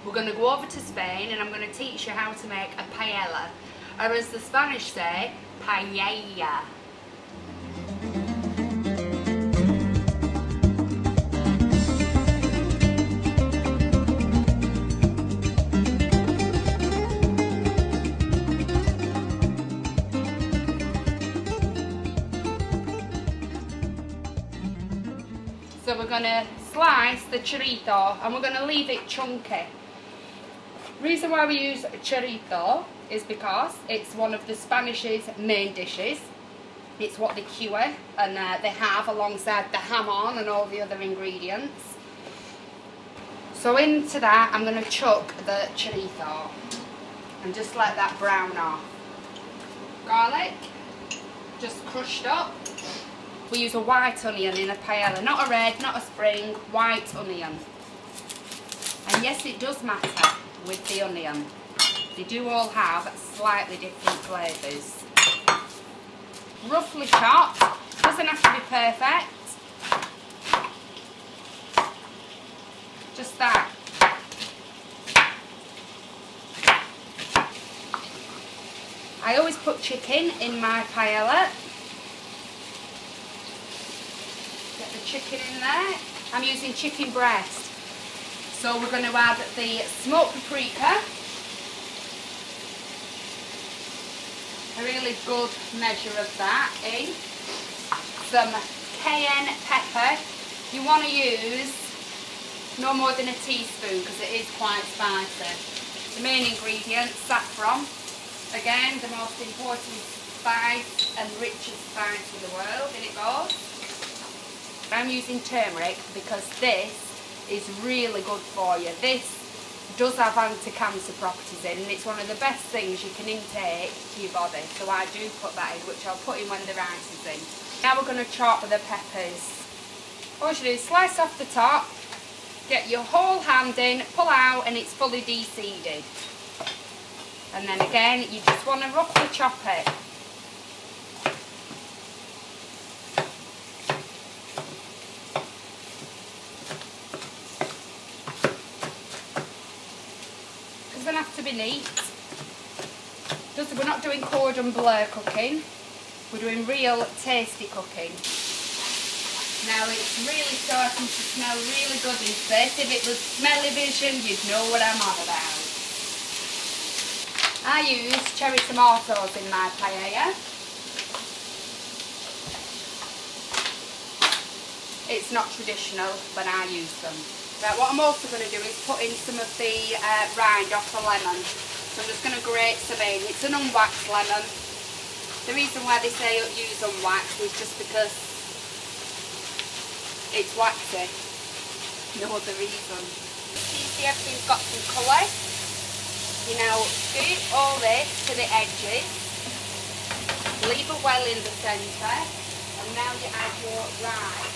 We're going to go over to Spain and I'm going to teach you how to make a paella, or as the Spanish say, paella. So we're going to slice the chorizo and we're going to leave it chunky. The reason why we use chorizo is because it's one of the Spanish's main dishes. It's what they cure and they have alongside the jamon and all the other ingredients. So into that I'm going to chuck the chorizo and just let that brown off. Garlic, just crushed up. We use a white onion in a paella, not a red, not a spring, white onion. And yes, it does matter with the onion. They do all have slightly different flavours. Roughly chopped, doesn't have to be perfect. Just that. I always put chicken in my paella. Get the chicken in there. I'm using chicken breast. So we're going to add the smoked paprika. A really good measure of that in. Some cayenne pepper. You want to use no more than a teaspoon because it is quite spicy. The main ingredient, saffron. Again, the most important spice and richest spice in the world. In it goes. I'm using turmeric because this is really good for you. This does have anti-cancer properties in, and it's one of the best things you can intake to your body. So I do put that in, which I'll put in when the rice is in. Now we're going to chop the peppers. All you do is slice off the top, get your whole hand in, pull out, and it's fully de-seeded. And then again, you just want to roughly chop it. Doesn't have to be neat. We're not doing cordon bleu cooking. We're doing real tasty cooking. Now it's really starting to smell really good in this. If it was smelly vision, you'd know what I'm on about. I use cherry tomatoes in my paella. It's not traditional, but I use them. Right, what I'm also going to do is put in some of the rind off the lemon. So I'm just going to grate some in. It's an unwaxed lemon. The reason why they say use unwaxed is just because it's waxy. No other reason. You see everything's got some colour. You now scoop all this to the edges. Leave it well in the centre. And now you add your rice.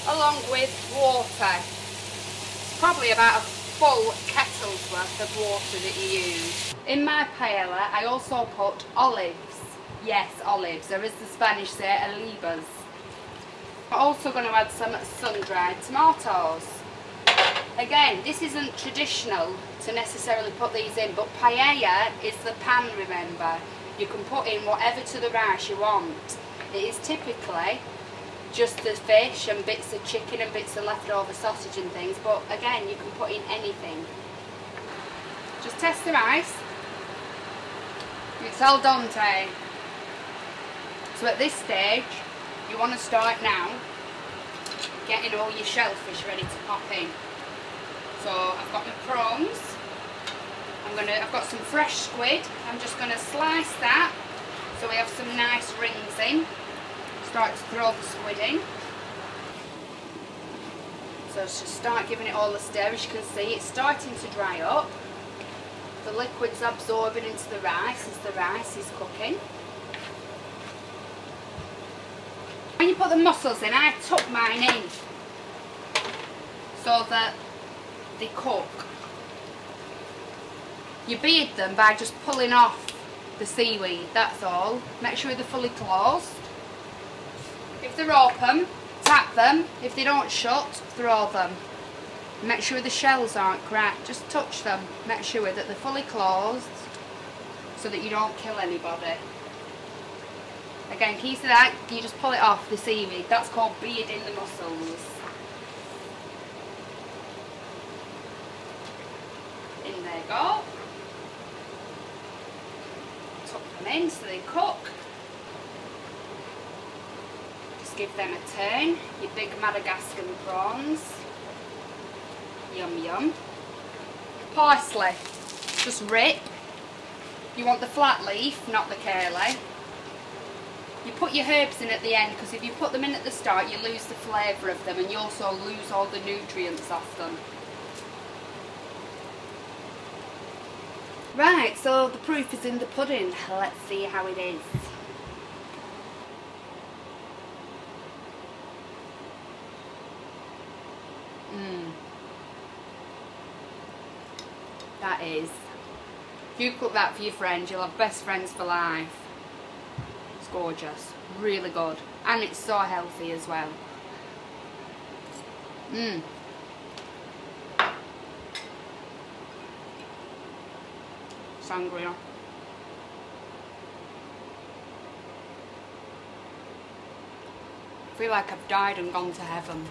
Along with water. It's probably about a full kettle's worth of water that you use. In my paella I also put olives. Yes, olives, or as the Spanish say, olivas. I'm also going to add some sun-dried tomatoes. Again, this isn't traditional to necessarily put these in, but paella is the pan, remember. You can put in whatever to the rice you want. It is typically just the fish and bits of chicken and bits of leftover sausage and things, but again, you can put in anything. Just test the rice. It's al dente. So at this stage, you want to start now getting all your shellfish ready to pop in. So I've got my prawns. I've got some fresh squid. I'm just going to slice that so we have some nice rings in. Start to throw the squid in. So just start giving it all a stir. As you can see, it's starting to dry up. The liquid's absorbing into the rice as the rice is cooking. When you put the mussels in, I tuck mine in so that they cook. You beard them by just pulling off the seaweed, that's all. Make sure they're fully closed. If they're open, Tap them. If they don't shut, throw them. Make sure the shells aren't cracked. Just touch them. Make sure that they're fully closed so that you don't kill anybody. Again, key to that, you just pull it off the seaweed. That's called bearding the mussels. In they go. Tuck them in so they cook. Just give them a turn. Your big Madagascar prawns. Yum yum. Parsley. Just rip. You want the flat leaf, not the curly. You put your herbs in at the end, because if you put them in at the start you lose the flavour of them and you also lose all the nutrients off them. Right, so the proof is in the pudding. Let's see how it is. That is. If you cook that for your friends, you'll have best friends for life. It's gorgeous. Really good. And it's so healthy as well. Sangria. I feel like I've died and gone to heaven.